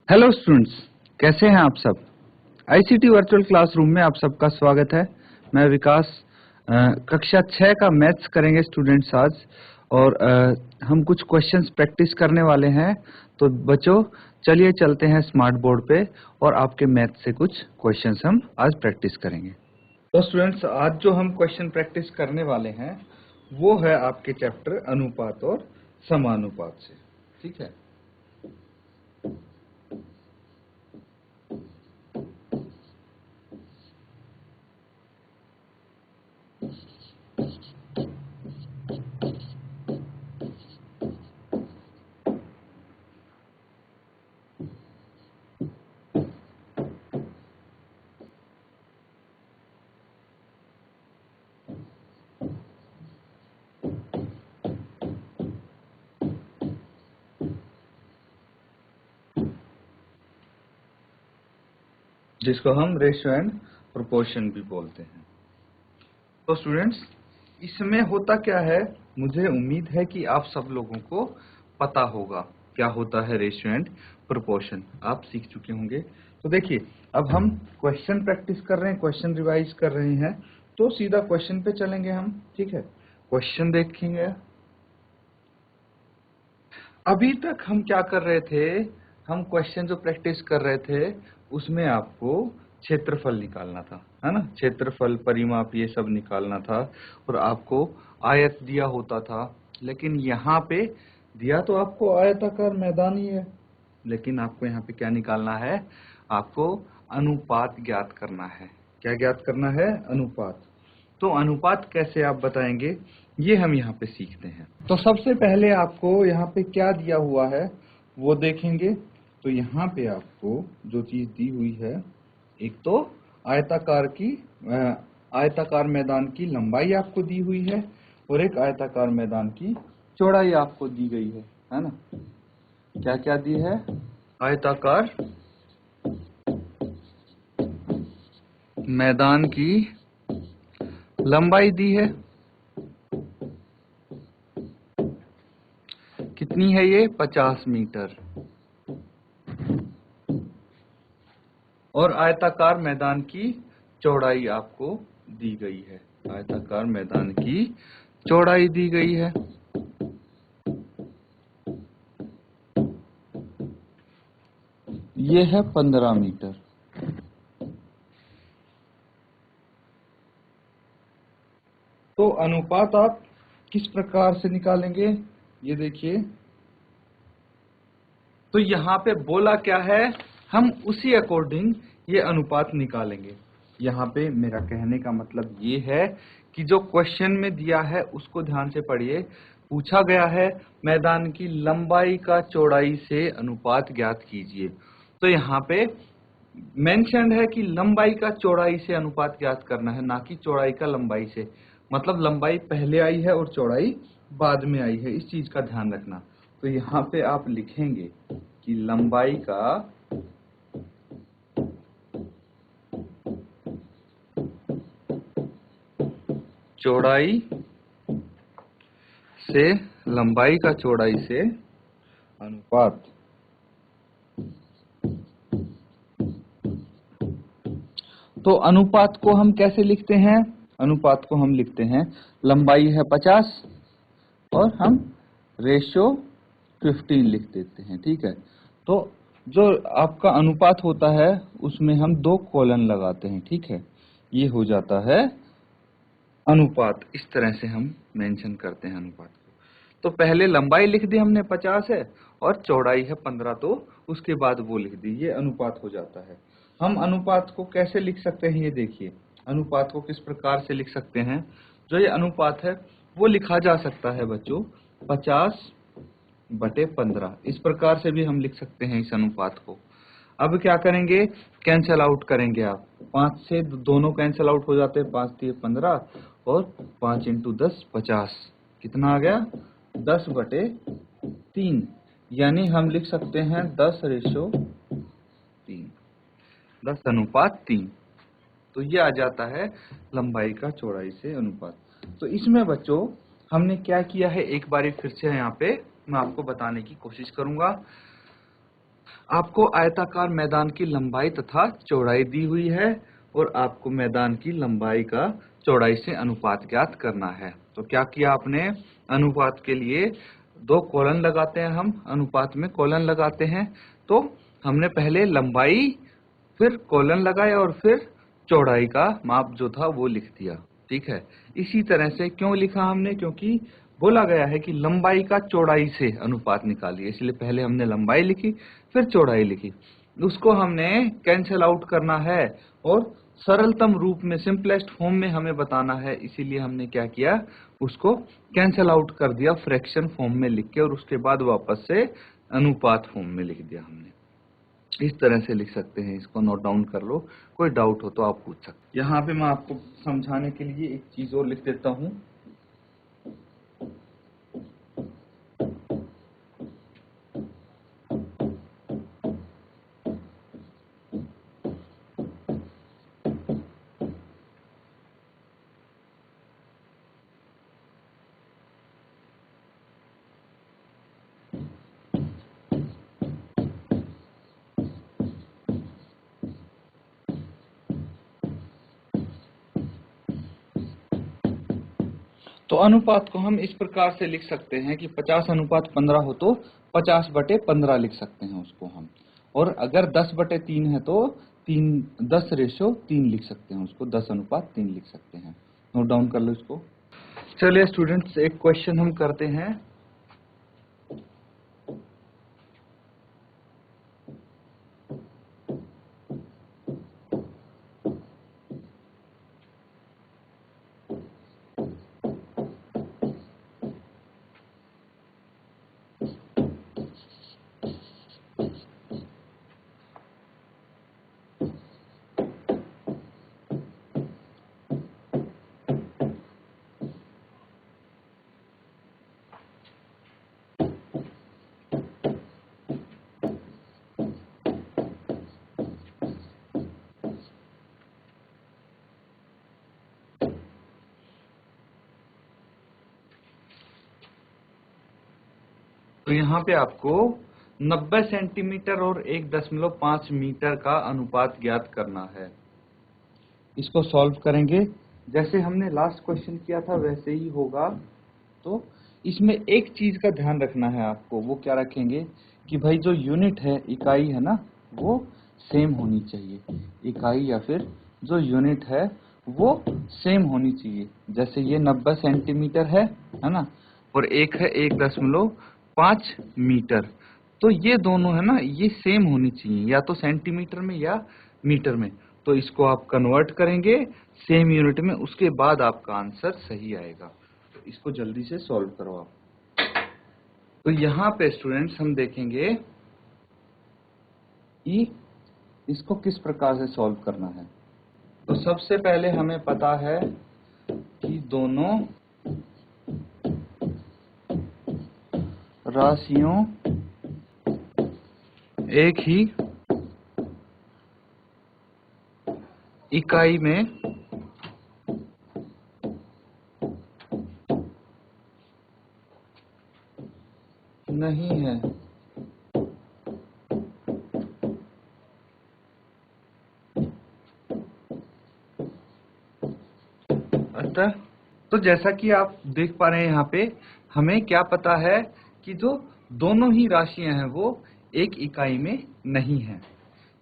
Hello students, कैसे हैं आप सब। आईसीटी वर्चुअल क्लासरूम में आप सबका स्वागत है। मैं विकास। कक्षा 6 का मैथ्स करेंगे स्टूडेंट्स आज। और हम कुछ क्वेश्चंस प्रैक्टिस करने वाले हैं। तो बच्चों, चलिए चलते हैं स्मार्ट बोर्ड पे और आपके मैथ से कुछ क्वेश्चंस हम आज प्रैक्टिस करेंगे। तो स्टूडेंट्स, आज जो हम क्वेश्चन प्रैक्टिस करने वाले हैं वो है आपके चैप्टर अनुपात और समानुपात से। ठीक है। जिसको हम रेशियो एंड प्रोपोर्शन भी बोलते हैं। तो स्टूडेंट्स, इसमें होता क्या है, मुझे उम्मीद है कि आप सब लोगों को पता होगा क्या होता है रेशियो एंड प्रोपोर्शन। आप सीख चुके होंगे। तो देखिए, अब हम क्वेश्चन प्रैक्टिस कर रहे हैं, क्वेश्चन रिवाइज कर रहे हैं। तो सीधा क्वेश्चन पे चलेंगे हम। ठीक है, क्वेश्चन देखेंगे। अभी तक हम क्या कर रहे थे, हम क्वेश्चन जो प्रैक्टिस कर रहे थे उसमें आपको क्षेत्रफल निकालना था, है ना। क्षेत्रफल, परिमाप, ये सब निकालना था और आपको आयत दिया होता था। लेकिन यहाँ पे दिया तो आपको आयताकार मैदान ही है, लेकिन आपको यहाँ पे क्या निकालना है, आपको अनुपात ज्ञात करना है। क्या ज्ञात करना है? अनुपात। तो अनुपात कैसे आप बताएंगे, ये हम यहाँ पे सीखते हैं। तो सबसे पहले आपको यहाँ पे क्या दिया हुआ है वो देखेंगे। तो यहाँ पे आपको जो चीज दी हुई है, एक तो आयताकार मैदान की लंबाई आपको दी हुई है और एक आयताकार मैदान की चौड़ाई आपको दी गई है ना। क्या क्या दी है? आयताकार मैदान की लंबाई दी है। कितनी है ये? 50 मीटर। और आयताकार मैदान की चौड़ाई आपको दी गई है। आयताकार मैदान की चौड़ाई दी गई है। ये है 15 मीटर। तो अनुपात आप किस प्रकार से निकालेंगे, ये देखिए। तो यहाँ पे बोला क्या है, हम उसी अकॉर्डिंग ये अनुपात निकालेंगे। यहाँ पे मेरा कहने का मतलब ये है कि जो क्वेश्चन में दिया है उसको ध्यान से पढ़िए। पूछा गया है मैदान की लंबाई का चौड़ाई से अनुपात ज्ञात कीजिए। तो यहाँ पे मेंशन्ड है कि लंबाई का चौड़ाई से अनुपात ज्ञात करना है, ना कि चौड़ाई का लंबाई से। मतलब लंबाई पहले आई है और चौड़ाई बाद में आई है, इस चीज का ध्यान रखना। तो यहाँ पे आप लिखेंगे कि लंबाई का चौड़ाई से, लंबाई का चौड़ाई से अनुपात। तो अनुपात को हम कैसे लिखते हैं? अनुपात को हम लिखते हैं, लंबाई है 50 और हम रेशियो 15 लिख देते हैं। ठीक है। तो जो आपका अनुपात होता है उसमें हम 2 कॉलन लगाते हैं। ठीक है, ये हो जाता है अनुपात। इस तरह से हम मेंशन करते हैं अनुपात को। तो पहले लंबाई लिख दी हमने 50 है और चौड़ाई है 15, तो उसके बाद वो लिख दी, ये अनुपात हो जाता है। हम अनुपात को कैसे लिख सकते हैं, ये देखिए। अनुपात को किस प्रकार से लिख सकते हैं? जो ये अनुपात है वो लिखा जा सकता है बच्चों 50/15। इस प्रकार से भी हम लिख सकते हैं इस अनुपात को। अब क्या करेंगे, कैंसल आउट करेंगे आप। 5 से दोनों कैंसल आउट हो जाते हैं, 5 3 15 और 5 × 10 50। कितना आ गया? 10/3। यानी हम लिख सकते हैं 10:3, 10:3। तो ये आ जाता है लंबाई का चौड़ाई से अनुपात। तो इसमें बच्चों हमने क्या किया है, एक बार फिर से यहाँ पे मैं आपको बताने की कोशिश करूंगा। आपको आयताकार मैदान की लंबाई तथा चौड़ाई दी हुई है और आपको मैदान की लंबाई का चौड़ाई से अनुपात ज्ञात करना है। तो क्या किया आपने, अनुपात के लिए दो कॉलन लगाते हैं, हम अनुपात में कॉलन लगाते हैं। तो हमने पहले लंबाई, फिर कॉलन लगाया और फिर चौड़ाई का माप जो था वो लिख दिया। ठीक है, इसी तरह से क्यों लिखा हमने, क्योंकि बोला गया है कि लंबाई का चौड़ाई से अनुपात निकालिए, इसलिए पहले हमने लंबाई लिखी फिर चौड़ाई लिखी। उसको हमने कैंसिल आउट करना है और सरलतम रूप में, सिंपलेस्ट फॉर्म में हमें बताना है, इसीलिए हमने क्या किया, उसको कैंसिल आउट कर दिया फ्रैक्शन फॉर्म में लिख के, और उसके बाद वापस से अनुपात फॉर्म में लिख दिया हमने। इस तरह से लिख सकते हैं, इसको नोट डाउन कर लो, कोई डाउट हो तो आप पूछ सकते हैं। यहाँ पे मैं आपको समझाने के लिए एक चीज और लिख देता हूँ। तो अनुपात को हम इस प्रकार से लिख सकते हैं कि 50:15 हो तो 50/15 लिख सकते हैं उसको हम, और अगर 10/3 है तो 10:3 लिख सकते हैं उसको, 10:3 लिख सकते हैं। नोट डाउन कर लो इसको। चलिए स्टूडेंट्स, एक क्वेश्चन हम करते हैं। तो यहाँ पे आपको 90 सेंटीमीटर और 1.5 मीटर का अनुपात ज्ञात करना है। इसको सॉल्व करेंगे, जैसे हमने लास्ट क्वेश्चन किया था वैसे ही होगा। तो इसमें एक चीज का ध्यान रखना है आपको, वो क्या रखेंगे कि भाई जो यूनिट है, इकाई है ना, वो सेम होनी चाहिए। इकाई या फिर जो यूनिट है वो सेम होनी चाहिए। जैसे ये 90 सेंटीमीटर है ना, और एक है 1.5 मीटर। तो ये दोनों है ना, ये सेम होनी चाहिए, या तो सेंटीमीटर में या मीटर में। तो इसको आप कन्वर्ट करेंगे सेम यूनिट में, उसके बाद आपका आंसर सही आएगा। तो इसको जल्दी से सॉल्व करो आप। तो यहाँ पे स्टूडेंट्स हम देखेंगे कि इसको किस प्रकार से सॉल्व करना है। तो सबसे पहले हमें पता है कि दोनों राशियों एक ही इकाई में नहीं है। अतः तो जैसा कि आप देख पा रहे हैं यहाँ पे, हमें क्या पता है कि जो दोनों ही राशियां हैं वो एक इकाई में नहीं है।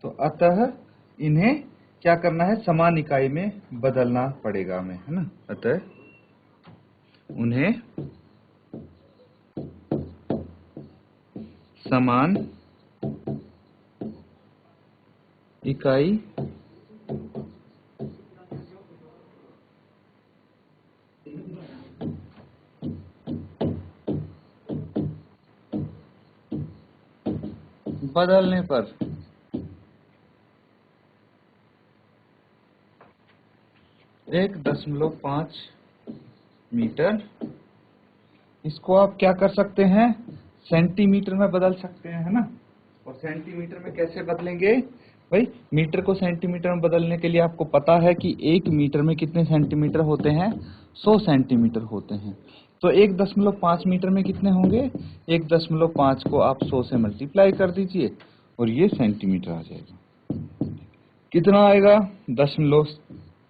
तो अतः इन्हें क्या करना है, समान इकाई में बदलना पड़ेगा हमें, है ना। अतः उन्हें समान इकाई बदलने पर 1.5 मीटर, इसको आप क्या कर सकते हैं, सेंटीमीटर में बदल सकते हैं, है ना। और सेंटीमीटर में कैसे बदलेंगे भाई, मीटर को सेंटीमीटर में बदलने के लिए आपको पता है कि 1 मीटर में कितने सेंटीमीटर होते हैं, 100 सेंटीमीटर होते हैं। तो 1.5 मीटर में कितने होंगे, 1.5 को आप 100 से मल्टीप्लाई कर दीजिए और ये सेंटीमीटर आ जाएगा। कितना आएगा? दशमलव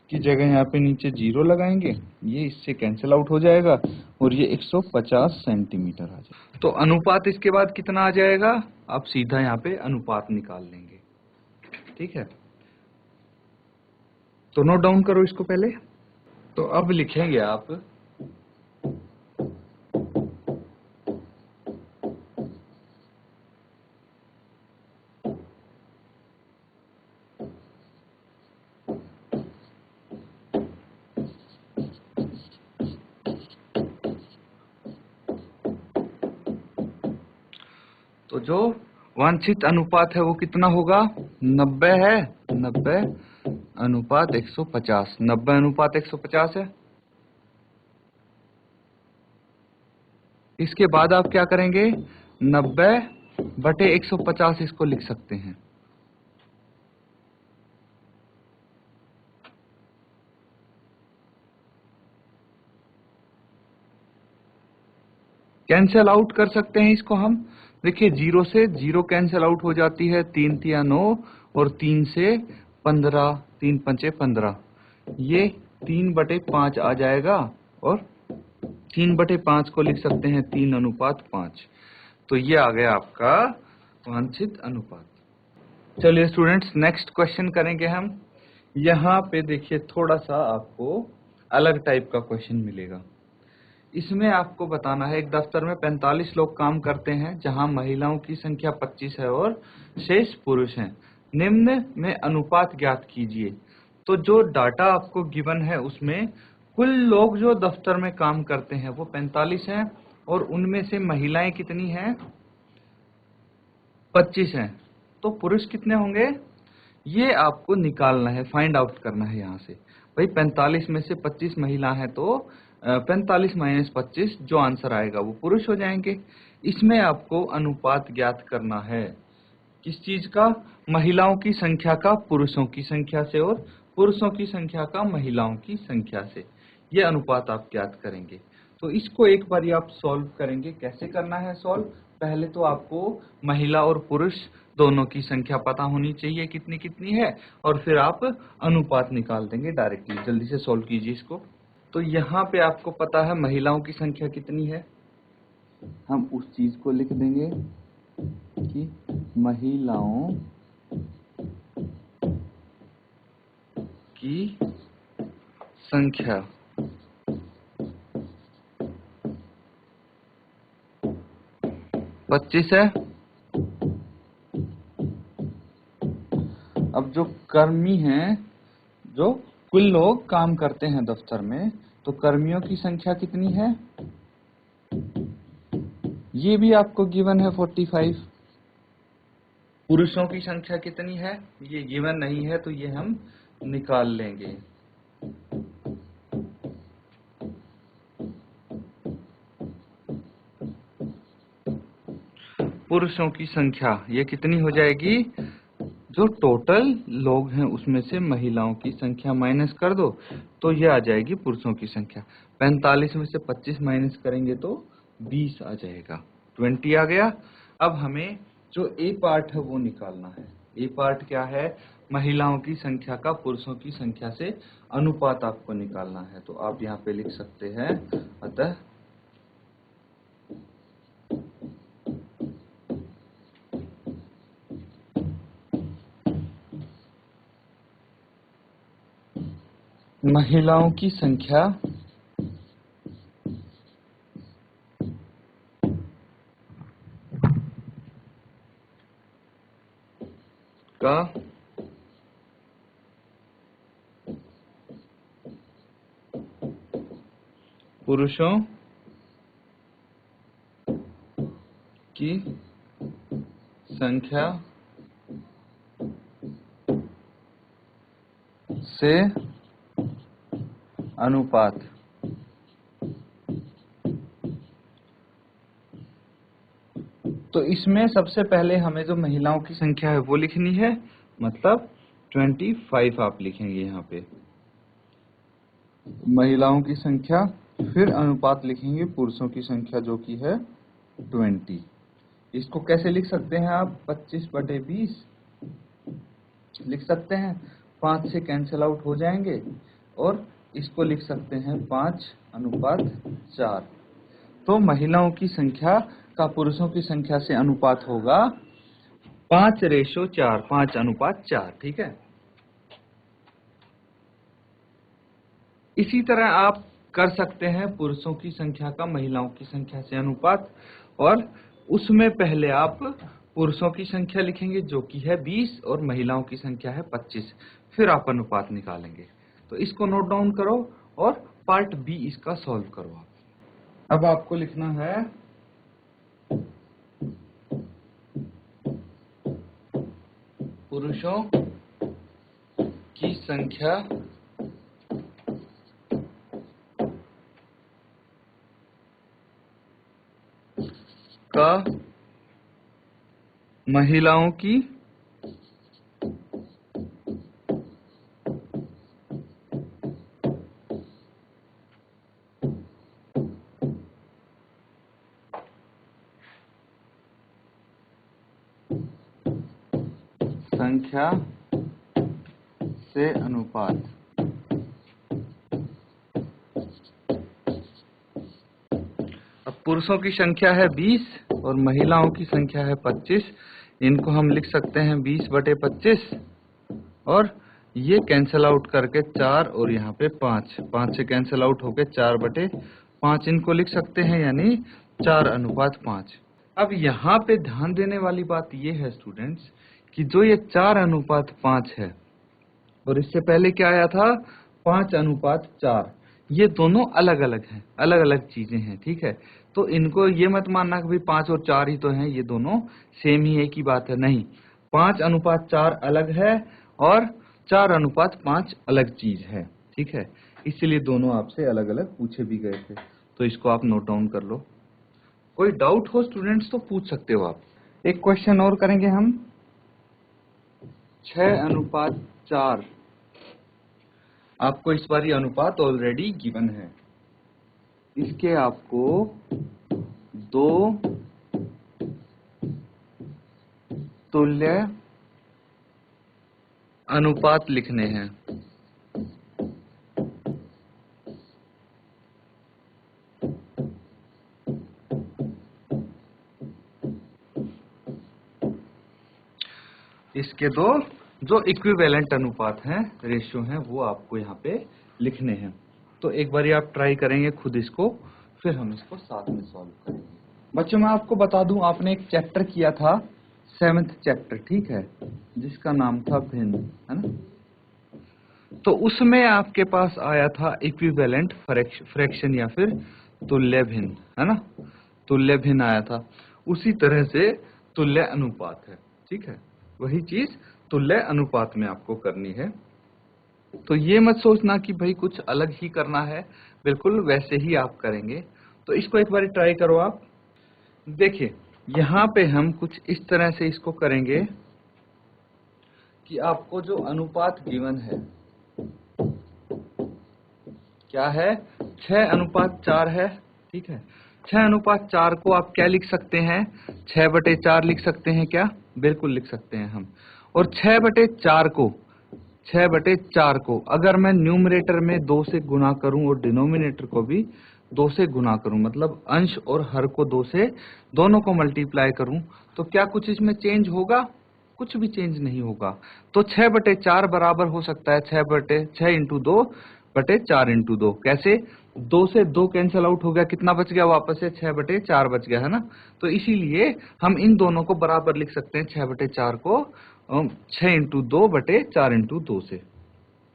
की जगह यहाँ पे नीचे 0 लगाएंगे, ये इससे कैंसिल आउट हो जाएगा और ये 150 सेंटीमीटर आ जाएगा। तो अनुपात इसके बाद कितना आ जाएगा? आप सीधा यहाँ पे अनुपात निकाल लेंगे। ठीक है, तो नोट डाउन करो इसको पहले। तो अब लिखेंगे आप तो जो वांछित अनुपात है वो कितना होगा? 90 है, 90 अनुपात 150, 90 अनुपात 150 है। इसके बाद आप क्या करेंगे? 90/150 इसको लिख सकते हैं। कैंसिल आउट कर सकते हैं इसको हम। देखिए 0 से 0 कैंसिल आउट हो जाती है, 3 तिया 9 और 3 से 15, 3 पंचे 15, ये 3/5 आ जाएगा और 3/5 को लिख सकते हैं 3:5। तो ये आ गया आपका वांछित अनुपात। चलिए स्टूडेंट्स, नेक्स्ट क्वेश्चन करेंगे हम। यहाँ पे देखिए थोड़ा सा आपको अलग टाइप का क्वेश्चन मिलेगा। इसमें आपको बताना है एक दफ्तर में 45 लोग काम करते हैं, जहां महिलाओं की संख्या 25 है और शेष पुरुष हैं। निम्न में अनुपात ज्ञात कीजिए। तो जो डाटा आपको गिवन है उसमें कुल लोग जो दफ्तर में काम करते हैं वो 45 हैं और उनमें से महिलाएं कितनी हैं? 25 हैं। तो पुरुष कितने होंगे? ये आपको निकालना है, फाइंड आउट करना है यहाँ से। भाई 45 में से 25 महिला है तो 45 - 25 जो आंसर आएगा वो पुरुष हो जाएंगे। इसमें आपको अनुपात ज्ञात करना है। किस चीज का? महिलाओं की संख्या का पुरुषों की संख्या से और पुरुषों की संख्या का महिलाओं की संख्या से। ये अनुपात आप ज्ञात करेंगे। तो इसको एक बार आप सॉल्व करेंगे। कैसे करना है सॉल्व? पहले तो आपको महिला और पुरुष दोनों की संख्या पता होनी चाहिए कितनी कितनी है, और फिर आप अनुपात निकाल देंगे डायरेक्टली। जल्दी से सॉल्व कीजिए इसको। तो यहाँ पे आपको पता है महिलाओं की संख्या कितनी है, हम उस चीज को लिख देंगे कि महिलाओं की संख्या 25 है। अब जो कर्मी हैं, जो कुल लोग काम करते हैं दफ्तर में, तो कर्मियों की संख्या कितनी है? ये भी आपको गिवन है 45। पुरुषों की संख्या कितनी है? ये गिवन नहीं है तो ये हम निकाल लेंगे। पुरुषों की संख्या ये कितनी हो जाएगी? जो टोटल लोग हैं उसमें से महिलाओं की संख्या माइनस कर दो तो ये आ जाएगी पुरुषों की संख्या। 45 में से 25 माइनस करेंगे तो 20 आ जाएगा, 20 आ गया। अब हमें जो ए पार्ट है वो निकालना है। ए पार्ट क्या है? महिलाओं की संख्या का पुरुषों की संख्या से अनुपात आपको निकालना है। तो आप यहाँ पे लिख सकते हैं, अतः महिलाओं की संख्या का पुरुषों की संख्या से अनुपात। तो इसमें सबसे पहले हमें जो महिलाओं की संख्या है वो लिखनी है, मतलब 25 आप लिखेंगे यहाँ पे महिलाओं की संख्या, फिर अनुपात लिखेंगे पुरुषों की संख्या जो कि है 20। इसको कैसे लिख सकते हैं आप? 25/20 लिख सकते हैं, 5 से कैंसिल आउट हो जाएंगे, और इसको लिख सकते हैं 5:4। तो महिलाओं की संख्या का पुरुषों की संख्या से अनुपात होगा 5:4, 5:4, ठीक है। इसी तरह आप कर सकते हैं पुरुषों की संख्या का महिलाओं की संख्या से अनुपात, और उसमें पहले आप पुरुषों की संख्या लिखेंगे जो कि है 20 और महिलाओं की संख्या है 25, फिर आप अनुपात निकालेंगे। तो इसको नोट डाउन करो और पार्ट बी इसका सॉल्व करो आप। अब आपको लिखना है पुरुषों की संख्या का महिलाओं की संख्या से अनुपात। अब पुरुषों की संख्या है 20 और महिलाओं की संख्या है 25, इनको हम लिख सकते हैं 20/25, और ये कैंसिल आउट करके 4 और यहाँ पे 5, 5 से कैंसिल आउट होके 4/5 इनको लिख सकते हैं, यानी 4:5। अब यहाँ पे ध्यान देने वाली बात ये है स्टूडेंट्स कि जो ये 4:5 है और इससे पहले क्या आया था 5:4, ये दोनों अलग अलग हैं, अलग अलग चीजें हैं, ठीक है। तो इनको ये मत मानना कि भाई 5 और 4 ही तो हैं, ये दोनों सेम ही एक ही बात है, नहीं। 5:4 अलग है और 4:5 अलग चीज है, ठीक है। इसलिए दोनों आपसे अलग अलग पूछे भी गए थे, तो इसको आप नोट डाउन कर लो। कोई डाउट हो स्टूडेंट्स तो पूछ सकते हो आप। एक क्वेश्चन और करेंगे हम, 6:4। आपको इस बार ये अनुपात ऑलरेडी गिवन है, इसके आपको 2 तुल्य अनुपात लिखने हैं। इसके 2 जो इक्विवेलेंट अनुपात हैं, रेशियो हैं, वो आपको यहाँ पे लिखने हैं। तो एक बार आप ट्राई करेंगे खुद इसको, फिर हम इसको साथ में सॉल्व करेंगे। बच्चों मैं आपको बता दूं, आपने एक चैप्टर किया था 7th चैप्टर, ठीक है, जिसका नाम था भिन्न, है ना। तो उसमें आपके पास आया था इक्विवेलेंट फ्रैक्शन या फिर तुल्य भिन्न, है ना, तुल्य भिन्न आया था। उसी तरह से तुल्य अनुपात है, ठीक है, वही चीज तुल्य अनुपात में आपको करनी है। तो ये मत सोचना कि भाई कुछ अलग ही करना है, बिल्कुल वैसे ही आप करेंगे। तो इसको एक बार ट्राई करो आप। देखिए यहाँ पे हम कुछ इस तरह से इसको करेंगे कि आपको जो अनुपात गिवन है क्या है, 6:4 है, ठीक है। 6:4 को आप क्या लिख सकते हैं, 6/4 लिख सकते हैं क्या? बिल्कुल लिख सकते हैं हम। और 6/4 को अगर मैं न्यूमरेटर में 2 से गुना करूं और डिनोमिनेटर को भी 2 से गुना करूं, मतलब अंश और हर को 2 से दोनों को मल्टीप्लाई करूं, तो क्या कुछ इसमें चेंज होगा? कुछ भी चेंज नहीं होगा। तो 6/4 बराबर हो सकता है 6/2/4 कैसे? 2 से 2 कैंसिल आउट हो गया, कितना बच गया वापस से? 6/4 बच गया, है ना। तो इसीलिए हम इन दोनों को बराबर लिख सकते हैं, 6/4 को 6×2/4×2 से।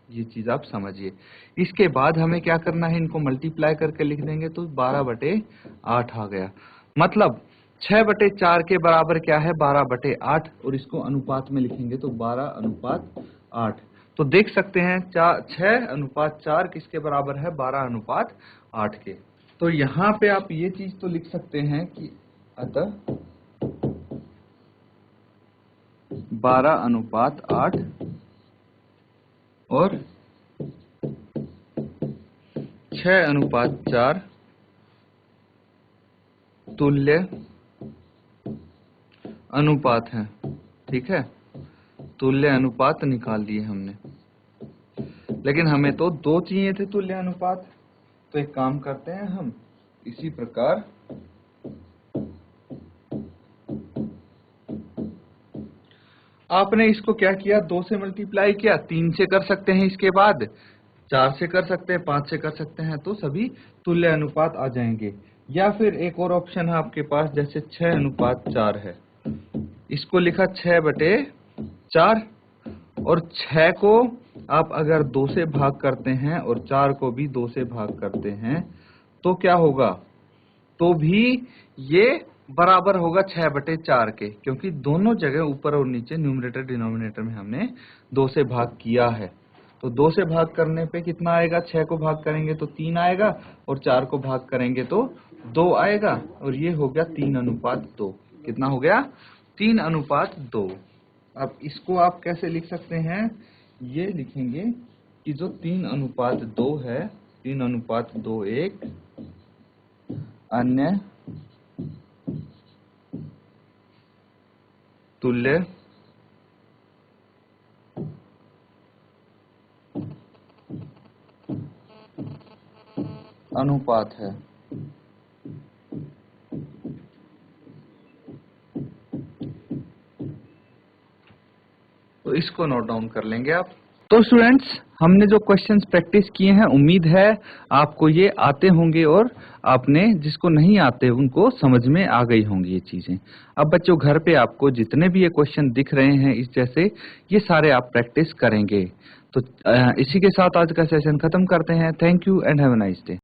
ये चीज आप समझिए। इसके बाद हमें क्या करना है, इनको मल्टीप्लाई करके लिख देंगे तो 12/8 आ गया। मतलब 6/4 के बराबर क्या है, 12/8, और इसको अनुपात में लिखेंगे तो 12:8। तो देख सकते हैं 6:4 किसके बराबर है, 12:8 के। तो यहाँ पे आप ये चीज तो लिख सकते हैं कि अतः 12:8 और 6:4 तुल्य अनुपात हैं, ठीक है, तुल्य अनुपात निकाल लिए हमने। लेकिन हमें तो 2 चाहिए थे तुल्य अनुपात, तो एक काम करते हैं हम इसी प्रकार आपने इसको क्या किया, 2 से मल्टीप्लाई किया, 3 से कर सकते हैं, इसके बाद 4 से कर सकते हैं, 5 से कर सकते हैं, तो सभी तुल्य अनुपात आ जाएंगे। या फिर एक और ऑप्शन है आपके पास, जैसे 6:4 है, इसको लिखा 6/4, और 6 को आप अगर 2 से भाग करते हैं और 4 को भी 2 से भाग करते हैं तो क्या होगा, तो भी ये बराबर होगा 6/4 के, क्योंकि दोनों जगह ऊपर और नीचे न्यूमरेटर डिनोमिनेटर में हमने 2 से भाग किया है। तो 2 से भाग करने पे कितना आएगा, 6 को भाग करेंगे तो 3 आएगा, और 4 को भाग करेंगे तो 2 आएगा, और ये हो गया 3:2। कितना हो गया, 3:2। अब इसको आप कैसे लिख सकते हैं, ये लिखेंगे कि जो 3:2 है, 3:2 एक अन्य तुल्य अनुपात है। तो इसको नोट डाउन कर लेंगे आप। तो स्टूडेंट्स, हमने जो क्वेश्चंस प्रैक्टिस किए हैं, उम्मीद है आपको ये आते होंगे, और आपने जिसको नहीं आते उनको समझ में आ गई होंगी ये चीजें। अब बच्चों, घर पे आपको जितने भी ये क्वेश्चन दिख रहे हैं इस जैसे, ये सारे आप प्रैक्टिस करेंगे। तो इसी के साथ आज का सेशन खत्म करते हैं। Thank you and have a nice day.